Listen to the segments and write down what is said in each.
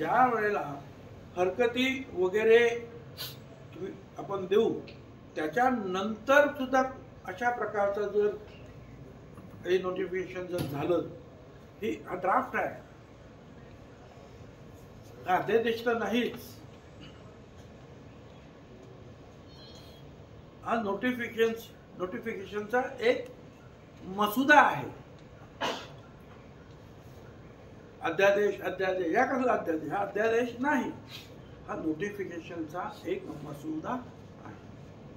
ज्या वेळेला हरकती वगैरे आपण देऊ त्याच्यानंतर सुद्धा अशा प्रकारचं जर काही नोटिफिकेशन जर झालं, ही हा ड्राफ्ट आहे, हा अध्यादेश तर नाहीच, हा नोटिफिकेशनचा एक मसुदा आहे. अध्यादेश या कसला अध्यादेश? हा अध्यादेश नाही, हा नोटिफिकेशनचा एक मसुदा आहे.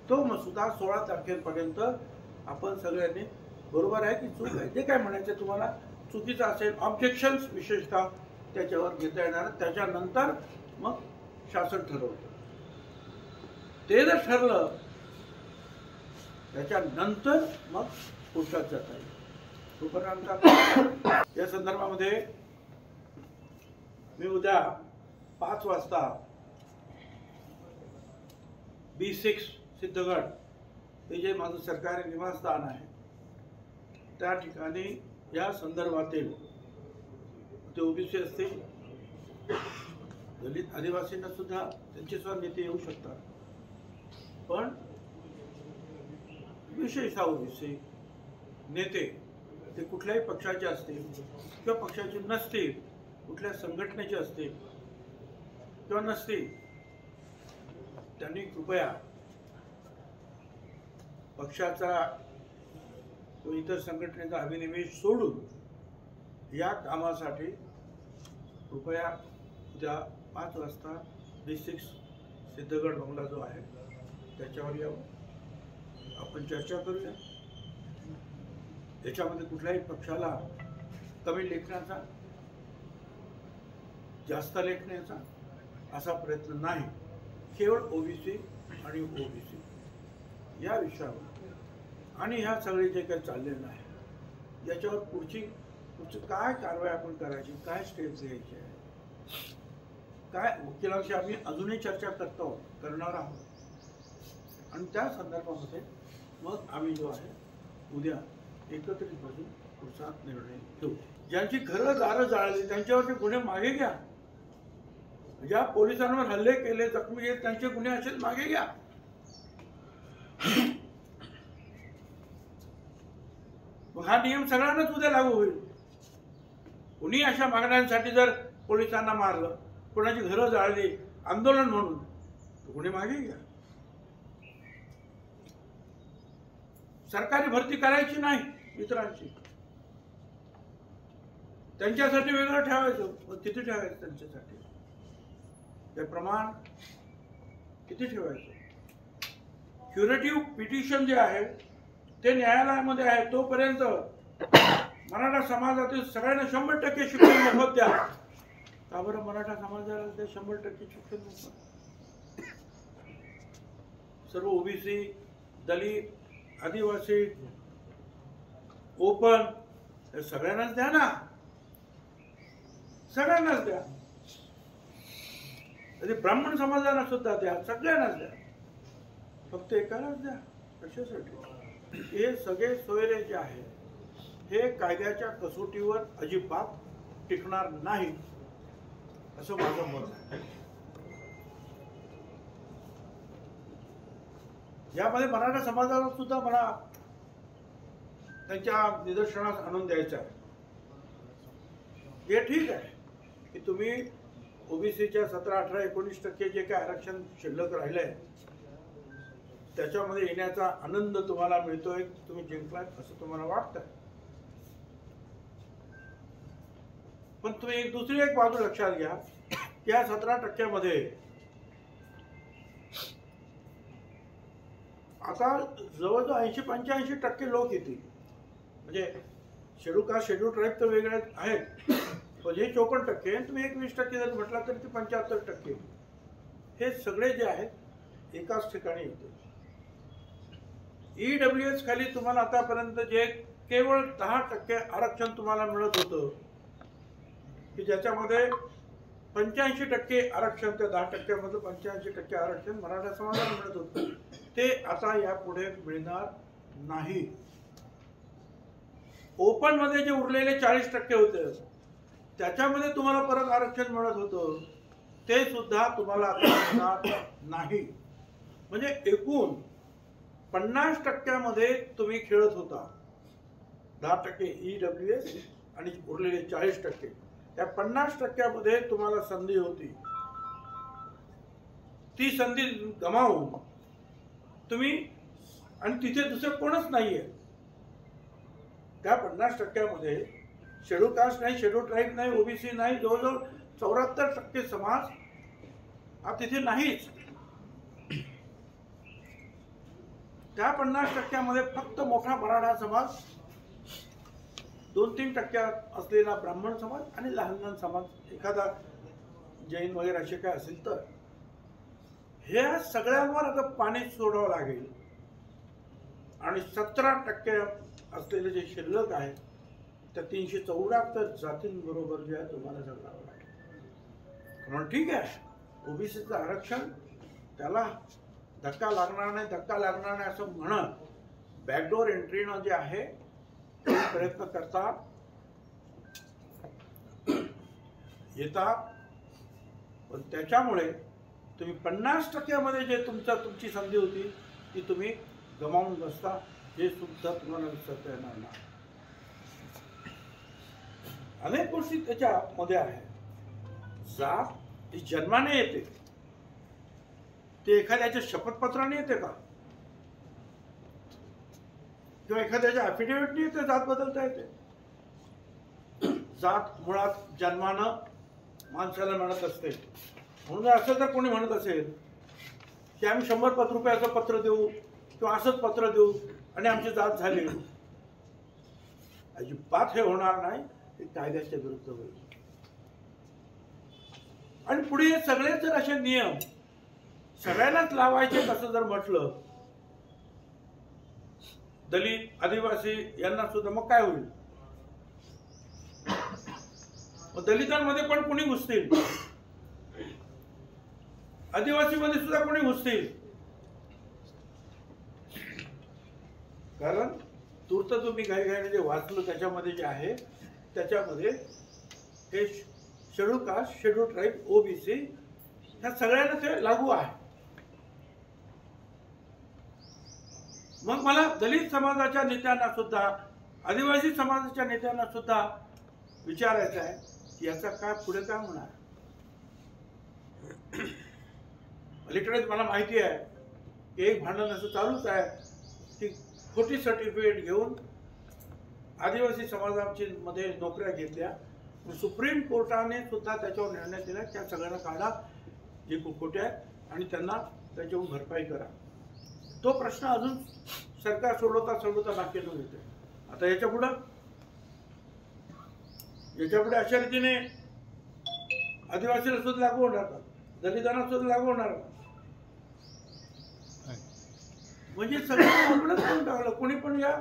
तो मसुदा 16 तारखेपर्यंत आपण सगळ्यांनी, बरोबर आहे की चूक आहे, जे काय म्हणायचं तुम्हाला चुकीचं असेल, ऑब्जेक्शन्स विशेषतः त्याच्यावर घेता येणार. त्याच्यानंतर मग शासन ठरवतं. ते जर ठरलं त्याच्यानंतर मग पुढच्यात जाता येईल. तोपर्यंत या संदर्भामध्ये मी उद्या 5 वाजता B6 सिद्धगड हे जे माझं सरकारी निवासस्थान आहे त्या ठिकाणी या संदर्भातील ते ओबीसी असतील, दलित आदिवासींना सुद्धा त्यांचे सुद्धा नेते येऊ शकतात, पण विशेषतः ओबीसी नेते ते कुठल्याही पक्षाचे असतील किंवा पक्षाचे नसतील, कुठल्या संघटनेचे असतील किंवा नसतील, त्यांनी कृपया पक्षाचा व इतर संघटनेचा अभिनिवेश सोडून या कामासाठी कृपया उद्या 5 वाजता B6 सिद्धगड बंगला जो आहे त्याच्यावर यावं, आपण चर्चा करूया. याच्यामध्ये कुठल्याही पक्षाला कमी लेखण्याचा, जास्त लेखण्याचा असा प्रयत्न नाही. केवळ ओबीसी आणि ओबीसी या विषयावर आणि ह्या सगळे जे काही चाललेलं आहे याच्यावर पुढची काय कारवाई आपण करायची, काय स्टेप्स घ्यायचे आहे, काय वकिलांशी आम्ही अजूनही चर्चा करणार आहोत. आणि त्या संदर्भामध्ये मग आम्ही जो आहे उद्या एकत्रित बसून पुढचा निर्णय घेऊ. ज्यांची घरं दारं जाळली त्यांच्यावरचे गुन्हे मागे घ्या. ज्या पोलिसांवर हल्ले केले, जखमी केले, त्यांचे गुन्हे असेच मागे घ्या. हा नियम सगळ्यांनाच उद्या लागू होईल. कुणी अशा मागण्यांसाठी जर पोलिसांना मारलं, कोणाची घरं जाळली आंदोलन म्हणून, गुन्हे मागे घ्या. सरकारी भरती करायची नाही इतरांची, त्यांच्यासाठी वेगळं ठेवायचं. किती ठेवायचं त्यांच्यासाठी? ते प्रमाण किती ठेवायचं? क्युरेटिव्ह पिटिशन जे आहे ते न्यायालयामध्ये आहे, तोपर्यंत मराठा समाजातील सगळ्यांना 100% शिक्षण मोफत द्या. का बरं मराठा समाजाला ते 100% शिक्षण मोफत? सर्व ओबीसी, दलित, आदिवासी, ओपन हे सगळ्यांनाच द्या ना, सगळ्यांनाच द्या. ब्राह्मण समाजाला सुद्धा द्या, सगळ्यांनाच द्या, फक्त एकालाच द्या. कशासाठी? हे सगळे सोयरे जे आहे हे कायद्याच्या कसोटीवर अजिबात टिकणार नाही असं माझं मत आहे. यामध्ये मराठा समाजाला सुद्धा मला त्यांच्या निदर्शनास आणून द्यायचं आहे. हे ठीक आहे की तुम्ही ओबीसीच्या 17, 18, 19% जे काय आरक्षण शिल्लक राहिलंय त्याच्यामध्ये येण्याचा आनंद तुम्हाला मिळतोय, तुम्ही जिंकलात असं तुम्हाला वाटतंय. पण तुम्ही दुसरी एक बाजू लक्षात घ्या की या 17% मध्ये आता जवळजवळ 80-85% लोक येतील. म्हणजे शेड्यूल कास्ट, शेड्यूल ट्राईब तर वेगळे आहेत, पण हे 54%, तुम्ही 21% जर म्हटला तरी ते 75%. हे सगळे जे आहेत एकाच ठिकाणी येते. EWS खाली तुम्हाला आतापर्यंत जे केवळ 10% आरक्षण तुम्हाला मिळत होतं की ज्याच्यामध्ये 85% आरक्षण, त्या 10% मध्ये 85% आरक्षण मराठा समाजाला मिळत होतं, ते आता यापुढे मिळणार नाही. ओपन मध्ये जे उरलेले 40% होते त्याच्यामध्ये तुम्हाला परत आरक्षण मिळत होतं, ते सुद्धा तुम्हाला आता मिळणार नाही. म्हणजे एकूण 50% तुम्ही खेळत होता. 10% EWS आणि उरलेले 40%. त्या 50% तुम्हाला संधी होती. ती संधी गमावून तुम्ही, आणि तिथे दुसरं कोणच नाहीये त्या 50% शेड्यूल कास्ट नाही, शेड्यूल ट्राईब नाही, ओबीसी नाही, जवळजवळ 74% समाज हा तिथे नाहीच. त्या 50% फक्त मोठा मराठा समाज, 2-3% असलेला ब्राह्मण समाज आणि लहान लहान समाज, एखादा जैन वगैरे असे काय असेल तर, ह्या सगळ्यांवर आता पाणी सोडावं लागेल. आणि 17% असलेले जे शिल्लक आहे त्या 374 जातींबरोबर जे आहे तुम्हाला जगावं लागेल. म्हणून ठीक आहे, ओबीसीचं आरक्षण त्याला धक्का लागणार नाही, धक्का लागणार नाही असं म्हणत बॅकडोर एंट्रीनं जे आहे ते प्रयत्न करतात, येतात. पण त्याच्यामुळे तुम्ही 50% जे तुमची संधी होती ती तुम्ही गमावून बसता, हे सुद्धा तुम्हाला विसरता येणार नाही. अनेक गोष्टी त्याच्यामध्ये आहे. जात ही जन्माने येते, ते एखाद्याच्या शपथपत्राने येते का, किंवा एखाद्याच्या ॲफिडेव्हिटने येते जात बदलता येते. जात मुळात जन्मानं माणसाला मिळत असते. म्हणून असं जर कोणी म्हणत असेल की आम्ही 100 रुपयाचं पत्र देऊ किंवा असंच पत्र देऊ आणि आमची जात झाली, अजिबात हे होणार नाही. हे कायद्याच्या विरुद्ध होईल. आणि पुढे हे सगळे जर असे नियम सगळ्यांनाच लावायचे असं जर म्हटलं, दलित आदिवासी यांना सुद्धा, मग काय होईल? मग दलितांमध्ये पण कोणी घुसतील, आदिवासीमध्ये सुद्धा कोणी घुसतील. कारण तूर्त तुम्ही घाईघाईने जे वाचलं त्याच्यामध्ये जे आहे त्याच्यामध्ये हे schedule caste, schedule tribe, OBC ह्या सगळ्यांना ते लागू आहे. मग मला दलित समाजाच्या नेत्यांना सुद्धा, आदिवासी समाजाच्या नेत्यांना सुद्धा विचारायचं आहे की याचा काय पुढे काय होणार. अलीकडेच मला माहिती आहे की एक भांडण असं चालूच आहे की खोटी सर्टिफिकेट घेऊन आदिवासी समाजाची मध्ये नोकऱ्या घेतल्या. सुप्रीम कोर्टाने सुद्धा त्याच्यावर निर्णय दिला, त्या सगळ्यांना काढा जे खोटे आहेत आणि त्यांना त्याच्यावर भरपाई करा. तो प्रश्न अजून सरकार सोडवता बाकी येते. आता याच्या पुढे अशा रीतीने आदिवासीला सुद्धा लागू होणार का, दलितांना सुद्धा लागू होणार का? म्हणजे सगळं मोकळंच करून टाकलं. कोणी पण या,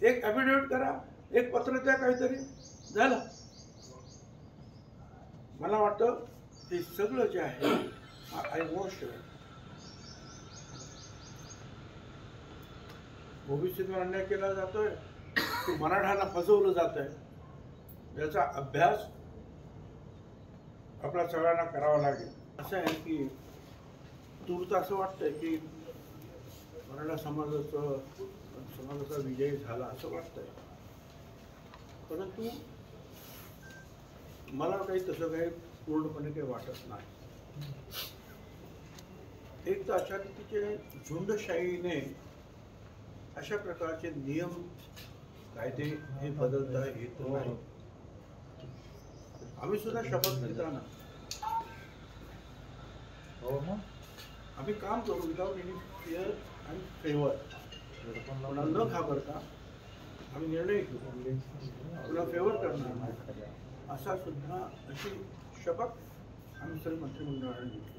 एक ॲफिडेव्हिट करा, एक पत्र द्या, काहीतरी झालं. मला वाटतं हे सगळं जे आहे ओबीसीवर अन्याय केला जातोय, मराठ्यांना फसवलं जात आहे. याचा अभ्यास आपल्या सगळ्यांना करावा लागेल. असं आहे की तूर्त असं वाटतंय की मराठा समाजाचा विजय झाला असं वाटतंय, परंतु मला काही तसं काही पूर्णपणे काही वाटत नाही. एक तर अशा रीतीचे झुंडशाहीने अशा प्रकारचे नियम कायदे हे बदलता येत नाही. आम्ही सुद्धा शपथ घेताना आम्ही काम करू without any fear and favour, कोणाला न घाबरता आम्ही निर्णय घेऊ, तुला फेवर करणार नाही असा सुद्धा अशी शपथ आम्ही सर्व मंत्रिमंडळाने घेतली.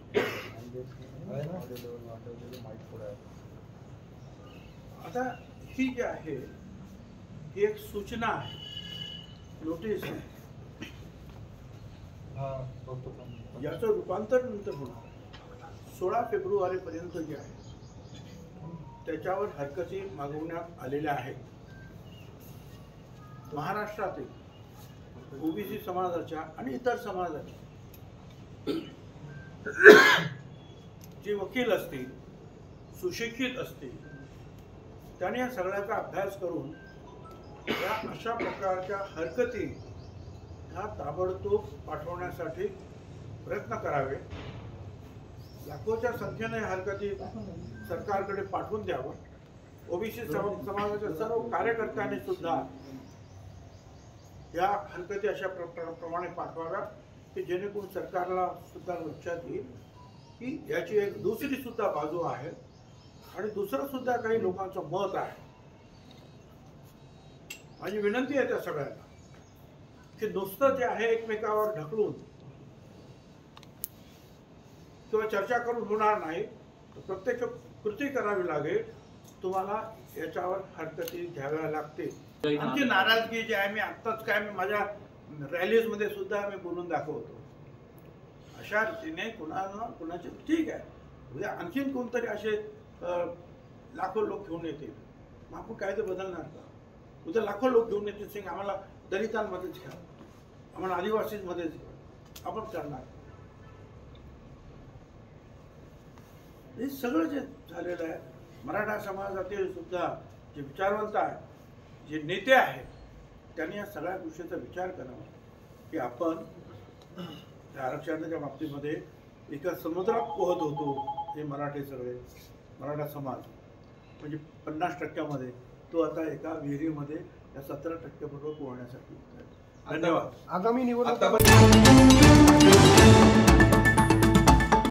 आता ही जी आहे ही एक सूचना आहे, नोटीस आहे. याचं रूपांतर नंतर होणार. 16 फेब्रुवारीपर्यंत जे आहे त्याच्यावर हरकती मागवण्यात आलेल्या आहेत. महाराष्ट्रातील ओबीसी समाजाच्या आणि इतर समाजाच्या जे वकील असतील, सुशिक्षित असतील, त्याने या सगळ्याचा अभ्यास करून या अशा प्रकारच्या हरकती ह्या ताबडतोब पाठवण्यासाठी प्रयत्न करावे. लाखोच्या संख्येने हरकती सरकारकडे पाठवून द्यावं. ओबीसी समाजाच्या सर्व कार्यकर्त्यांनी सुद्धा या हरकती अशा प्रमाणे पाठवाव्या की जेणेकरून सरकारला सुद्धा लक्षात येईल की याची एक दुसरी सुद्धा बाजू आहे आणि दुसरं सुद्धा काही लोकांचं मत आहे. माझी विनंती आहे त्या सगळ्यांना की नुसतं जे आहे एकमेकावर ढकलून किंवा चर्चा करून होणार नाही, प्रत्यक्ष कृती करावी लागेल. तुम्हाला याच्यावर हरकती घ्याव्या लागतील. आमची नाराजगी जी आहे, मी आत्ताच काय मी माझ्या रॅलीजमध्ये सुद्धा मी बोलून दाखवतो. अशा रीतीने कुणाचे ठीक आहे, उद्या आणखीन कोणतरी असे लाखो लोक घेऊन येतील, मग आपण कायदे बदलणार का? उद्या लाखो लोक घेऊन येतील, सिंग आम्हाला दलितांमध्येच घ्या, आम्हाला आदिवासींमध्येच घ्या, आपण करणार. हे सगळं जे झालेलं आहे, मराठा समाजातील सुद्धा जे विचारवंत आहेत, जे नेते आहेत, त्यांनी या सगळ्या गोष्टीचा विचार करावा की आपण त्या आरक्षणाच्या बाबतीमध्ये एका समुद्रात पोहत होतो. हे मराठे सगळे मराठा समाज म्हणजे 50% तो आता एका विहिरीमध्ये या 17% बरोबर पोहण्यासाठी. धन्यवाद. आगामी निवडणूक